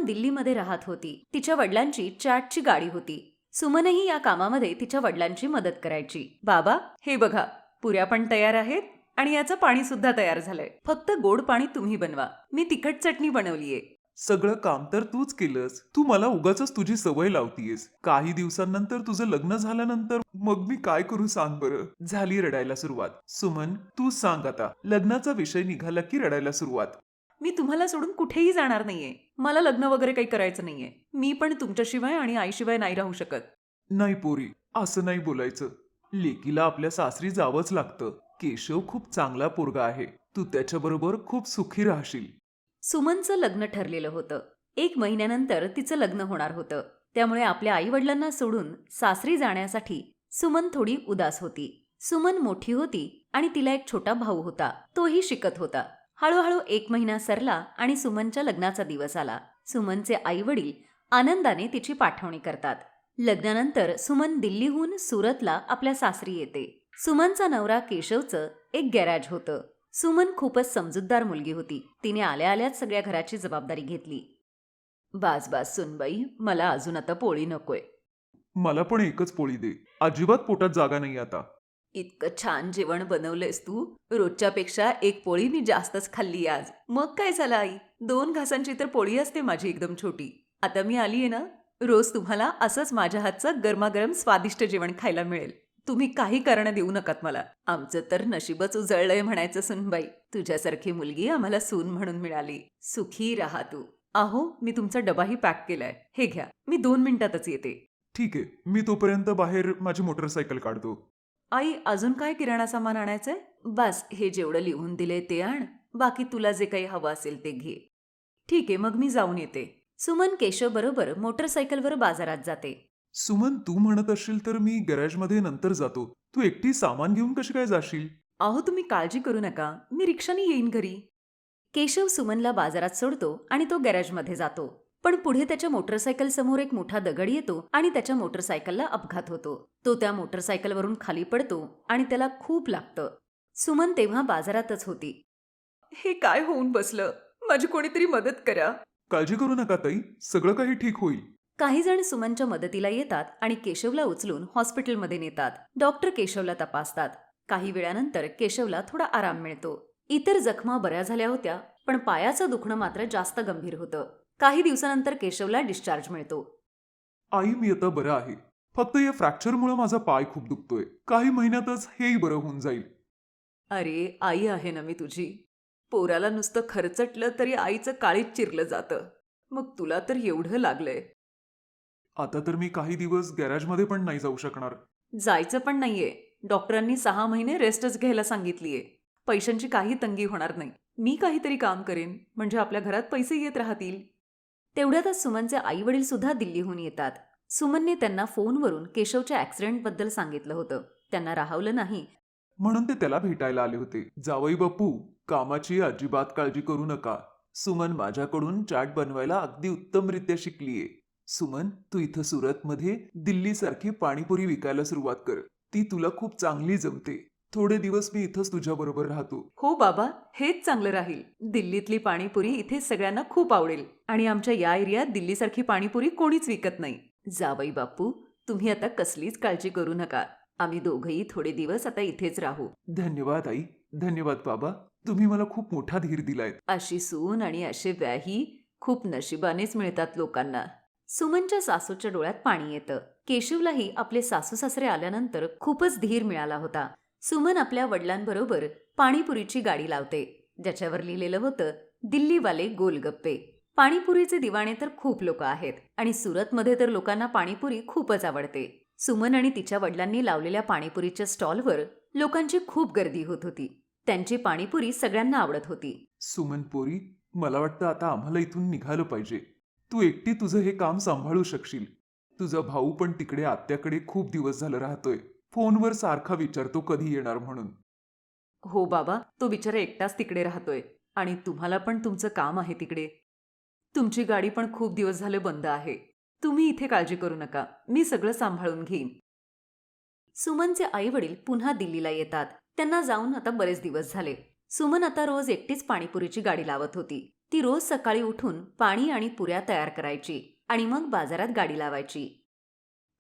दिल्लीमध्ये राहत होती. तिच्या वडिलांची चॅटची गाडी होती. सुमनही या कामामध्ये तिच्या वडिलांची मदत करायची. बाबा, हे बघा, पुऱ्या पण तयार आहेत आणि याचं पाणी सुद्धा तयार झालंय. फक्त गोड पाणी तुम्ही बनवा. मी तिखट चटणी बनवलीये. सगळं काम तर तूच केलंस. तू मला उगाचच तुझी सवय लावतीयस. काही दिवसांनंतर तुझं लग्न झाल्यानंतर मग मी काय करू सांग बरं. झाली रडायला सुरुवात. सुमन, तू सांग आता. लग्नाचा विषय निघाला की रडायला सुरुवात. मी तुम्हाला सोडून कुठेही जाणार नाहीये. मला लग्न वगैरे काही करायचं नाहीये. मी पण तुमच्याशिवाय आणि आईशिवाय नाही राहू शकत. नाही पोरी, असं नाही बोलायचं. लेकीला आपल्या सासरी जावंच लागतं. केशव खूप चांगला पोरगा आहे. तू त्याच्याबरोबर खूप सुखी राहशील. सुमनचं लग्न ठरलेलं होतं. 1 महिन्यानंतर तिचं लग्न होणार होतं. त्यामुळे आपल्या आईवडिलांना सोडून सासरी जाण्यासाठी सुमन थोडी उदास होती. सुमन मोठी होती आणि तिला एक छोटा भाऊ होता. तोही शिकत होता. हळूहळू 1 महिना सरला आणि सुमनच्या लग्नाचा दिवस आला. सुमनचे आईवडील आनंदाने तिची पाठवणी करतात. लग्नानंतर सुमन दिल्लीहून सुरतला आपल्या सासरी येते. सुमनचा नवरा केशवचं एक गॅरेज होतं. सुमन खूपच समजूतदार मुलगी होती. तिने आल्या आल्याच सगळ्या घराची जबाबदारी घेतली. बास बास सुनबाई, मला अजून आता पोळी नकोय. मला पण एकच पोळी दे. अजिबात पोटात जागा नाही आता. इतकं छान जेवण बनवलंयस तू. रोजच्यापेक्षा 1 पोळी मी जास्तच खाल्ली आज. मग काय झालं आई, 2 घासांची तर पोळी असते माझी एकदम छोटी. आता मी आलीये ना, रोज तुम्हाला असंच माझ्या हातचं गरमागरम स्वादिष्ट जेवण खायला मिळेल. तुम्ही काही कारण देऊ नकात मला. आमचं तर नशीबच उजळलंय म्हणायचं सुनबाई. तुझ्यासारखी मुलगी आम्हाला सून म्हणून मिळाली. सुखी राहा तू. अहो, मी तुमचा डबाही पॅक केलाय. हे घ्या, मी 2 मिनिटातच येते. ठीक आहे, मी तोपर्यंत बाहेर माझी मोटरसायकल काढतो. आई, अजून काय किराणा सामान आणायचंय? बस, हे जेवढं लिहून दिले ते आण. बाकी तुला जे काही हवं असेल ते घे. ठीक आहे, मग मी जाऊन येते. सुमन केशव बरोबर मोटरसायकलवर बाजारात जाते. सुमन, तू म्हणत असशील तर मी गॅरेजमध्ये नंतर जातो. तू एकटी सामान घेऊन कशी काय जाशील? अहो, तुम्ही काळजी करू नका. मी रिक्षाने येईन घरी. केशव सुमनला बाजारात सोडतो आणि तो गॅरेजमध्ये जातो. पण पुढे त्याच्या मोटरसायकल समोर एक मोठा दगड येतो आणि त्याच्या मोटरसायकलला अपघात होतो. तो त्या मोटरसायकलवरून खाली पडतो आणि त्याला खूप लागतं. सुमन तेव्हा बाजारातच होती. हे काय होऊन बसलं? माझी कोणीतरी मदत करा. काळजी करू नका ताई, सगळं काही ठीक होईल. काही जण सुमनच्या मदतीला येतात आणि केशवला उचलून हॉस्पिटलमध्ये नेतात. डॉक्टर केशवला तपासतात. काही वेळानंतर केशवला थोडा आराम मिळतो. इतर जखमा बऱ्या झाल्या होत्या, पण पायाचं दुखणं मात्र जास्त गंभीर होतं. काही दिवसानंतर केशवला डिस्चार्ज मिळतो. आई, मी आता बरं आहे. फक्त या फ्रॅक्चरमुळे माझा पाय खूप दुखतोय. काही महिन्यातच हेही बरं होऊन जाईल. अरे, आई आहे ना मी तुझी. पोराला नुसतं खरचटलं तरी आईचं काळीच चिरलं जातं. मग तुला तर एवढं लागलंय. आता तर मी काही दिवस गॅरेजमध्ये पण नाही जाऊ शकणार. जायचं पण नाहीये. डॉक्टरांनी 6 महिने रेस्टच घ्यायला सांगितलीये. पैशांची काही तंगी होणार नाही. मी काहीतरी काम करेन, म्हणजे आपल्या घरात पैसे येत राहतील. तेवढ्यातच सुमनचे आई वडील सुद्धा दिल्लीहून येतात. सुमनने त्यांना फोनवरून केशवच्या ॲक्सिडेंटबद्दल सांगितलं होतं. त्यांना राहवलं नाही. म्हणून ते त्याला भेटायला आले होते. जावई बापू, कामाची अजिबात काळजी करू नका. सुमन माझ्याकडून चाट बनवायला अगदी उत्तमरित्या शिकलीये. सुमन, तू इथं सुरतमध्ये दिल्लीसारखी पाणीपुरी विकायला सुरुवात कर. ती तुला खूप चांगली जमते. थोडे दिवस मी इथंच तुझ्या बरोबर राहतो. हो बाबा, हेच चांगलं राहील. दिल्लीतली पाणीपुरी इथे सगळ्यांना खूप आवडेल आणि आमच्या या एरियात दिल्लीसारखी पाणीपुरी कोणीच विकत नाही. जावई बापू, तुम्ही आता कसलीच काळजी करू नका. आम्ही दोघंही थोडे दिवस आता इथेच राहू. धन्यवाद आई. धन्यवाद बाबा. तुम्ही मला खूप मोठा धीर दिलाय. अशी सून आणि असे व्याही खूप नशिबानेच मिळतात लोकांना. सुमनच्या सासूच्या डोळ्यात पाणी येतं. केशवलाही आपले सासू सासरे आल्यानंतर खूपच धीर मिळाला होता. सुमन आपल्या वडिलांबरोबर पाणीपुरीची गाडी लावते, ज्याच्यावर लिहिलेलं होतं दिल्लीवाले गोलगप्पे. पाणीपुरीचे दिवाणे तर खूप लोक आहेत आणि सुरतमध्ये तर लोकांना पाणीपुरी खूपच आवडते. सुमन आणि तिच्या वडिलांनी लावलेल्या पाणीपुरीच्या स्टॉलवर लोकांची खूप गर्दी होत होती. त्यांची पाणीपुरी सगळ्यांना आवडत होती. सुमन पोरी, मला वाटतं आता आम्हाला इथून निघालं पाहिजे. तू एकटी तुझं हे काम सांभाळू शकशील. तुझा भाऊ पण तिकडे आत्याकडे खूप दिवस झालं राहतोय. फोनवर सारखा विचारतो कधी येणार म्हणून. हो बाबा, तो बिचारा एकटाच तिकडे राहतोय आणि तुम्हाला पण तुमचं काम आहे तिकडे. तुमची गाडी पण खूप दिवस झाले बंद आहे. तुम्ही इथे काळजी करू नका. मी सगळं सांभाळून घेईन. सुमनचे आई वडील पुन्हा दिल्लीला येतात. त्यांना जाऊन आता बरेच दिवस झाले. सुमन आता रोज एकटीच पाणीपुरीची गाडी लावत होती. ती रोज सकाळी उठून पाणी आणि पुऱ्या तयार करायची आणि मग बाजारात गाडी लावायची.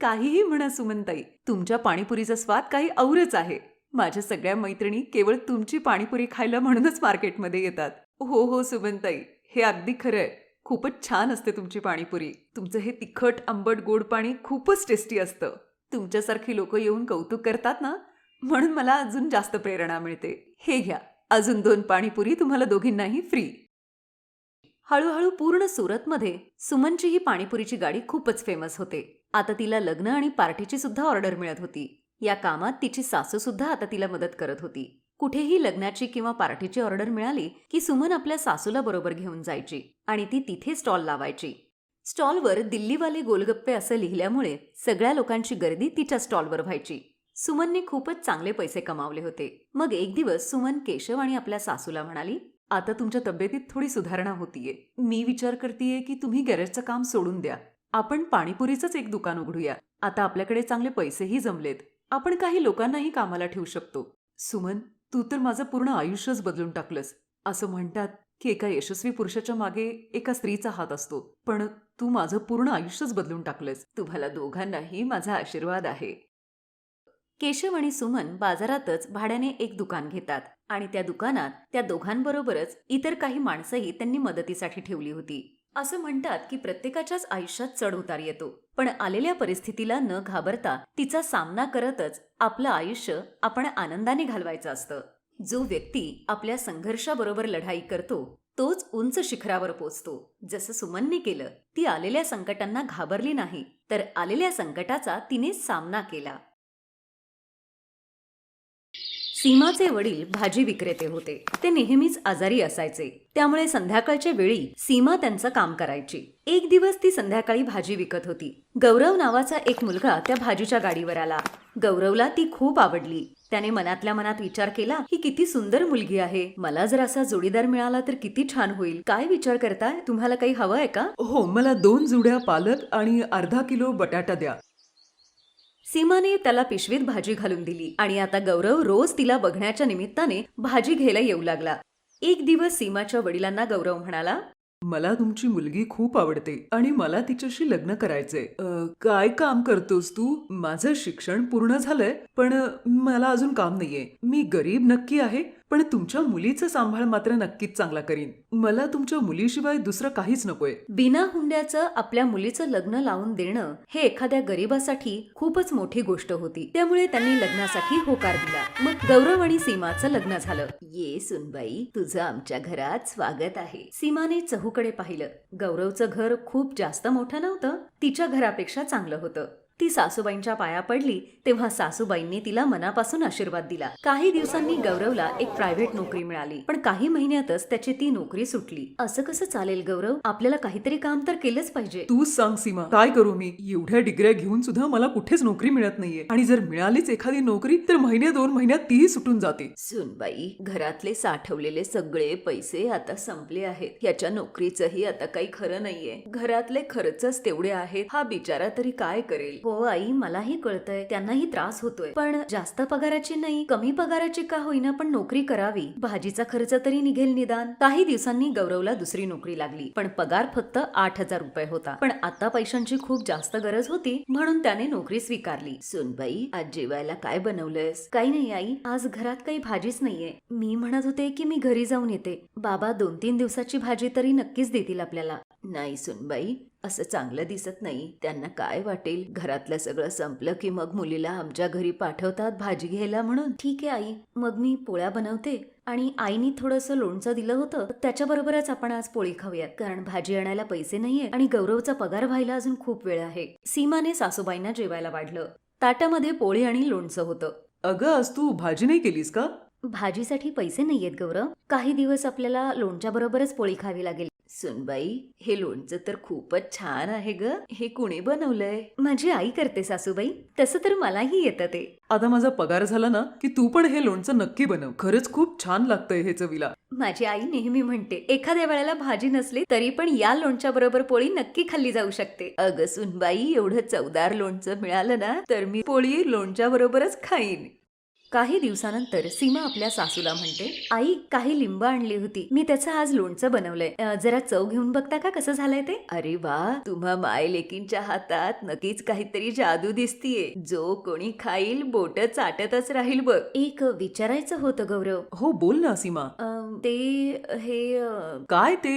काहीही म्हणा सुमनताई, तुमच्या पाणीपुरीचा स्वाद काही औरच आहे. माझ्या सगळ्या मैत्रिणी केवळ तुमची पाणीपुरी खायला म्हणूनच मार्केटमध्ये येतात. हो हो सुमनताई, हे अगदी खरं आहे. खूपच छान असते तुमची पाणीपुरी. तुमचं हे तिखट आंबट गोड पाणी खूपच टेस्टी असतं. तुमच्यासारखी लोक येऊन कौतुक करतात ना, म्हणून मला अजून जास्त प्रेरणा मिळते. हे घ्या, अजून 2 पाणीपुरी तुम्हाला दोघींनाही फ्री. हळूहळू पूर्ण सुरतमध्ये सुमनची ही पाणीपुरीची गाडी खूपच फेमस होते. आता तिला लग्न आणि पार्टीची सुद्धा ऑर्डर मिळत होती. या कामात तिची सासू सुद्धा आता तिला मदत करत होती. कुठेही लग्नाची किंवा पार्टीची ऑर्डर मिळाली की सुमन आपल्या सासूला बरोबर घेऊन जायची आणि ती तिथे स्टॉल लावायची. स्टॉलवर दिल्लीवाले गोलगप्पे असं लिहिल्यामुळे सगळ्या लोकांची गर्दी तिच्या स्टॉलवर व्हायची. सुमनने खूपच चांगले पैसे कमावले होते. मग एक दिवस सुमन केशव आणि आपल्या सासूला म्हणाली, आता तुमच्या तब्येतीत थोडी सुधारणा होतीये. मी विचार करतेय की तुम्ही गॅरेजचं काम सोडून द्या. आपण पाणीपुरीचंच एक दुकान उघडूया. आता आपल्याकडे चांगले पैसेही जमलेत. आपण काही लोकांनाही कामाला ठेवू शकतो. सुमन, तू तर माझं पूर्ण आयुष्यच बदलून टाकलंस. असं म्हणतात की एका यशस्वी पुरुषाच्या मागे एका स्त्रीचा हात असतो, पण तू माझं पूर्ण आयुष्यच बदलून टाकलंस. तुम्हाला दोघांनाही माझा आशीर्वाद आहे. केशव आणि सुमन बाजारातच भाड्याने एक दुकान घेतात आणि त्या दुकानात त्या दोघांबरोबरच इतर काही माणसंही त्यांनी मदतीसाठी ठेवली होती. असं म्हणतात की प्रत्येकाच्याच आयुष्यात चढ उतार येतो, पण आलेल्या परिस्थितीला न घाबरता तिचा सामना करतच आपलं आयुष्य आपण आनंदाने घालवायचं असतं. जो व्यक्ती आपल्या संघर्षाबरोबर लढाई करतो तोच उंच शिखरावर पोचतो. जसं सुमनने केलं. ती आलेल्या संकटांना घाबरली नाही, तर आलेल्या संकटाचा तिने सामना केला. सीमाचे वडील भाजी विक्रेते होते. ते नेहमीच आजारी असायचे, त्यामुळे संध्याकाळच्या वेळी सीमा त्यांचं काम करायची. एक दिवस ती संध्याकाळी भाजी विकत होती. गौरव नावाचा एक मुलगा त्या भाजीच्या गाडीवर आला. गौरवला ती खूप आवडली. त्याने मनातल्या मनात विचार केला, ही किती सुंदर मुलगी आहे. मला जर असा जोडीदार मिळाला तर किती छान होईल. काय विचार करताय? तुम्हाला काही हवं आहे का? हो, मला 2 जुड्या पालक आणि अर्धा किलो बटाटा द्या. सीमाने त्याला पिशवीत भाजी घालून दिली आणि आता गौरव रोज तिला बघण्याच्या निमित्ताने भाजी घ्यायला येऊ लागला. एक दिवस सीमाच्या वडिलांना गौरव म्हणाला, मला तुमची मुलगी खूप आवडते आणि मला तिच्याशी लग्न करायचंय. काय काम करतोस तू? माझं शिक्षण पूर्ण झालंय, पण मला अजून काम नाहीये. मी गरीब नक्की आहे, पण तुमच्या मुलीचं सांभाळ मात्र नक्कीच चांगला करीन. मला तुमच्या मुलीशिवाय दुसरं काहीच नकोय. बिना हुंड्याचं आपल्या मुलीचं लग्न लावून देणं हे एखाद्या गरीबासाठी खूपच मोठी गोष्ट होती. त्यामुळे त्यांनी लग्नासाठी होकार दिला. मग गौरव आणि सीमाचं लग्न झालं. ये सुनबाई, तुझं आमच्या घरात स्वागत आहे. सीमाने चहूकडे पाहिलं. गौरवचं घर खूप जास्त मोठं नव्हतं, तिच्या घरापेक्षा चांगलं होतं. ती सासूबाईंच्या पाया पडली तेव्हा सासूबाईंनी तिला मनापासून आशीर्वाद दिला. काही दिवसांनी गौरवला एक प्रायव्हेट नोकरी मिळाली, पण काही महिन्यातच त्याची ती नोकरी सुटली. असं कसं चालेल गौरव? आपल्याला काहीतरी काम तर केलंच पाहिजे. तूच सांग सीमा, काय करू मी? एवढ्या डिग्र्या घेऊन सुद्धा मला कुठेच नोकरी मिळत नाहीये, आणि जर मिळालीच एखादी नोकरी तर 1-2 महिन्यात तीही सुटून जाते. सुनबाई, घरातले साठवलेले सगळे पैसे आता संपले आहेत. याच्या नोकरीचंही आता काही खरं नाहीये. घरातले खर्चच तेवढे आहेत. हा बिचारा तरी काय करेल? हो आई, मलाही कळतंय, त्यांनाही त्रास होतोय, पण जास्त पगाराची नाही, कमी पगाराची का होईना, पण नोकरी करावी. भाजीचा खर्च तरी निघेल निदान. काही दिवसांनी गौरवला दुसरी नोकरी लागली, पण पगार फक्त 8,000 रुपये होता. पण आता पैशांची खूप जास्त गरज होती, म्हणून त्याने नोकरी स्वीकारली. सुनबाई, आज जेवायला काय बनवलंयस? काही नाही आई, आज घरात काही भाजीच नाहीये. मी म्हणत होते की मी घरी जाऊन येते. बाबा 2-3 दिवसाची भाजी तरी नक्कीच देतील आपल्याला. नाही सुनबाई, असं चांगलं दिसत नाही. त्यांना काय वाटेल? घरातलं सगळं संपलं की मग मुलीला आमच्या घरी पाठवतात भाजी घ्यायला म्हणून. ठीक आहे आई, मग मी पोळ्या बनवते आणि आईनी थोडंसं लोणचं दिलं होतं, त्याच्याबरोबरच आपण आज पोळी खाऊयात, कारण भाजी आणायला पैसे नाहीये आणि गौरवचा पगार व्हायला अजून खूप वेळ आहे. सीमाने सासूबाईंना जेवायला वाढलं. ताटामध्ये पोळी आणि लोणचं होतं. अगं, आज तू भाजी नाही केलीस का? भाजीसाठी पैसे नाहीयेत गौरव. काही दिवस आपल्याला लोणच्या बरोबरच पोळी खावी लागेल. सुनबाई, हे लोणचं तर खूपच छान आहे ग. हे कुणी बनवलंय? माझी आई करते सासूबाई. तसं तर मलाही येतं ते. आता माझा पगार झाला ना की तू पण हे लोणचं नक्की बनव. खरंच खूप छान लागतंय हे चवीला. माझी आई नेहमी म्हणते, एखाद्या वेळेला भाजी नसली तरी पण या लोणच्या बरोबर पोळी नक्की खाल्ली जाऊ शकते. अगं सुनबाई, एवढं चवदार लोणचं मिळालं ना तर मी पोळी लोणच्या बरोबरच खाईन. काही दिवसानंतर सीमा आपल्या सासूला म्हणते, आई काही लिंब आणली होती, मी त्याचं आज लोणचं बनवलंय, जरा चव घेऊन बघता का कसं झालंय ते? अरे वा, तुम्हा माय लेकींच्या हातात नक्कीच काहीतरी जादू दिसतीये, जो कोणी खाईल बोट चाटतच राहील बघ. एक विचारायचं होतं गौरव. हो बोल ना सीमा. ते हे काय ते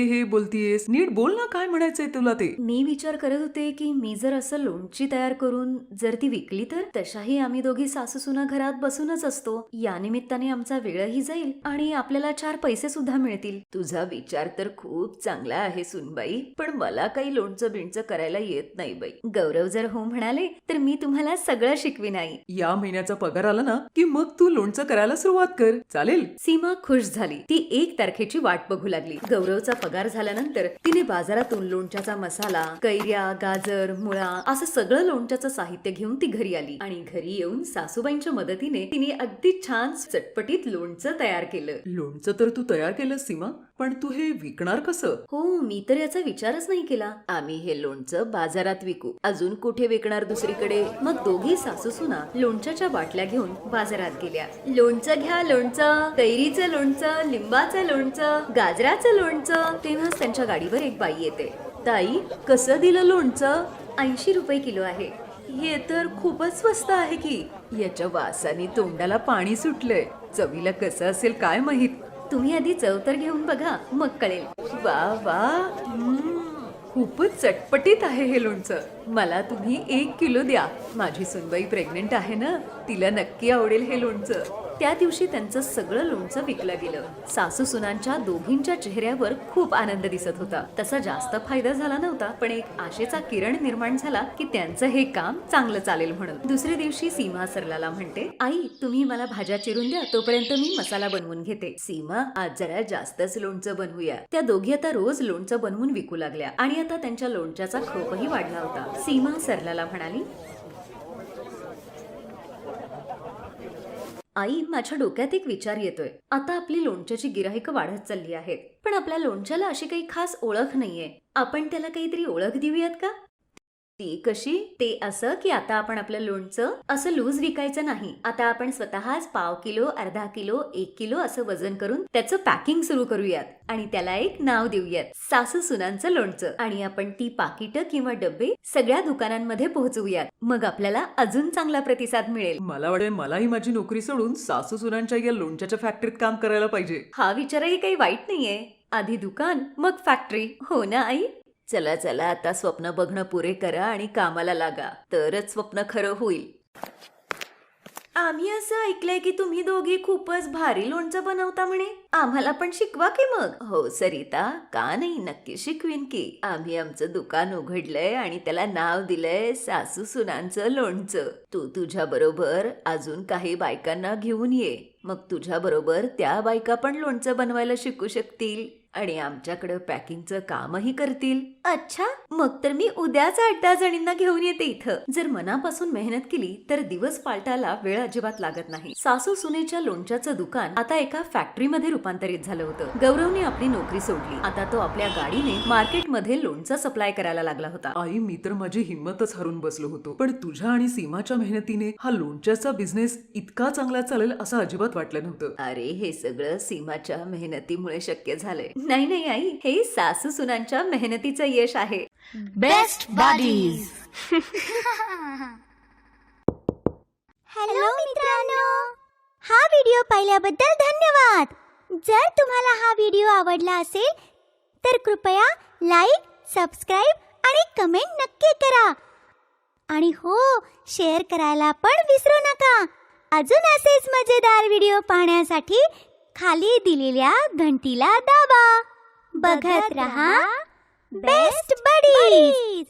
हे बोलतीयेस? नीट बोल ना, काय म्हणायचंय तुला ते? मी विचार करत होते की मी जर असं लोणची तयार करून जर ती विकली तर? तशाही आम्ही दोघी सासू सुना घरात बसूनच असतो, या निमित्ताने आमचा वेळही जाईल आणि आपल्याला 4 पैसे सुद्धा मिळतील. तुझा विचार तर खूप चांगला आहे सुनबाई, पण मला काही लोणचं बिणचं करायला येत नाही बाई. गौरव जर हो म्हणाले तर मी तुम्हाला सगळं शिकवीन आई. या महिन्याचा पगार आला ना की मग तू लोणचं करायला सुरुवात कर, चालेल? सीमा खुश झाली. ती 1 तारखेची वाट बघू लागली. गौरवचा पगार झाल्यानंतर तिने बाजारातून लोणच्याचा मसाला, कैऱ्या, गाजर, मुळा असं सगळं लोणच्याचं साहित्य घेऊन ती घरी आली आणि घरी येऊन सासूबाईंच्या मदतीने तिने अगदी छान चटपटीत लोणचं तयार केलं. लोणचं तर तू तयार केलं सीमा, पण तू हे विकणार कसं? हो, मी तर याचा विचारच नाही केला. आम्ही हे लोणचं बाजारात विकू, अजून कुठे विकणार दुसरीकडे? मग दोघी सासू सुना लोणच्याच्या बाटल्या घेऊन बाजारात गेल्या. लोणचं घ्या, लोणचं, कैरीचं लोणचं, लिंबाचं लोणचं, गाजराचं लोणचं. तेव्हाच त्यांच्या गाडीवर एक बाई येते. ताई, कसं दिलं लोणचं? 80 रुपये किलो आहे. हे तर खूपच स्वस्त आहे की. याच्या वासाने तोंडाला पाणी सुटलंय. चवीला कसं असेल काय माहित. तुम्ही आधी चव तर घेऊन बघा, मग कळेल. वा वा, खूपच चटपटीत आहे हे लोणचं. मला तुम्ही 1 किलो द्या. माझी सुनबाई प्रेग्नेंट आहे ना, तिला नक्की आवडेल हे लोणचं. त्या दिवशी त्यांचं सगळं लोणचं विकलं गेलं. सासू सुनांच्या दोघींच्या चेहऱ्यावर खूप आनंद दिसत होता. तसा जास्त फायदा झाला नव्हता, पण एक आशेचा किरण निर्माण झाला की त्यांचं हे काम चांगलं चालेल म्हणून. दुसऱ्या दिवशी सीमा सरलाला म्हणते, आई तुम्ही मला भाज्या चिरून द्या, तोपर्यंत मी मसाला बनवून घेते. सीमा, आज जरा जास्तच लोणचं बनवूया. त्या दोघी आता रोज लोणचं बनवून विकू लागल्या आणि आता त्यांच्या लोणच्याचा खपही वाढला होता. सीमा सरलाला म्हणाली, आई, माझ्या डोक्यात एक विचार येतोय. आता आपली लोणच्याची गिराहिकं वाढत चालली आहेत, पण आपल्या लोणच्याला अशी काही खास ओळख नाहीये. आपण त्याला काहीतरी ओळख देऊयात का? ती कशी? ते असं की आता आपण आपलं लोणचं असं लूज विकायचं नाही. आता आपण स्वतःच 1/2 किलो, अर्धा किलो, 1 किलो असं वजन करून त्याचं पॅकिंग सुरू करूयात आणि त्याला एक नाव देऊयात, सासू सुनांचं लोणचं. आणि आपण ती पाकिटं किंवा डब्बे सगळ्या दुकानांमध्ये पोहोचवूयात. मग आपल्याला अजून चांगला प्रतिसाद मिळेल. मला वाटेल मलाही माझी नोकरी सोडून सासू सुनांच्या या लोणच्याच्या फॅक्टरीत काम करायला पाहिजे. हा विचारही काही वाईट नाहीये. आधी दुकान, मग फॅक्टरी. हो ना आई? चला चला, आता स्वप्न बघणं पुरे करा आणि कामाला लागा, तरच स्वप्न खरं होईल. आम्ही असं ऐकलंय की तुम्ही दोघी खूपच भारी लोणचं बनवता म्हणे. आम्हाला पण शिकवा की मग. हो सरिता, का नाही, नक्की शिकवीन की. आम्ही आमचं दुकान उघडलंय आणि त्याला नाव दिलंय सासू सुनांचं लोणचं. तू तुझ्या बरोबर अजून काही बायकांना घेऊन ये, मग तुझ्या बरोबर त्या बायका पण लोणचं बनवायला शिकू शकतील आणि आमच्याकडे पॅकिंगचं कामही करतील. अच्छा, मग तर मी उद्याच 8-10 जणींना घेऊन येते इथं. जर मनापासून मेहनत केली तर दिवस पालटायला वेळ अजिबात लागत नाही. सासू सुनेच्या लोणच्याचं दुकान आता एका फॅक्टरीमध्ये रूपांतरित झालं होतं. गौरवने आपली नोकरी सोडली. आता तो आपल्या गाडीने मार्केटमध्ये लोणचं सप्लाय करायला लागला होता. आई, मी तर माझी हिंमतच हरून बसलो होतो, पण तुझ्या आणि सीमाच्या मेहनतीने हा लोणच्याचा बिझनेस इतका चांगला चालेल असं अजिबात वाटलं नव्हतं. अरे, हे सगळं सीमाच्या मेहनतीमुळे शक्य झालंय. नाही नाही आई, हे सासू सुनांच्या मेहनतीचं यश आहे. Best buddies. हॅलो मित्रांनो, हा व्हिडिओ पाहिल्याबद्दल धन्यवाद. जर तुम्हाला हा व्हिडिओ आवडला असेल तर कृपया लाईक, सबस्क्राईब आणि कमेंट नक्की करा. आणि हो, शेअर करायला पण विसरू नका. अजून असेच मजेदार व्हिडिओ पाहण्यासाठी खाली दिलेल्या घंटीला दाबा. बघत रहा बेस्ट बडीज.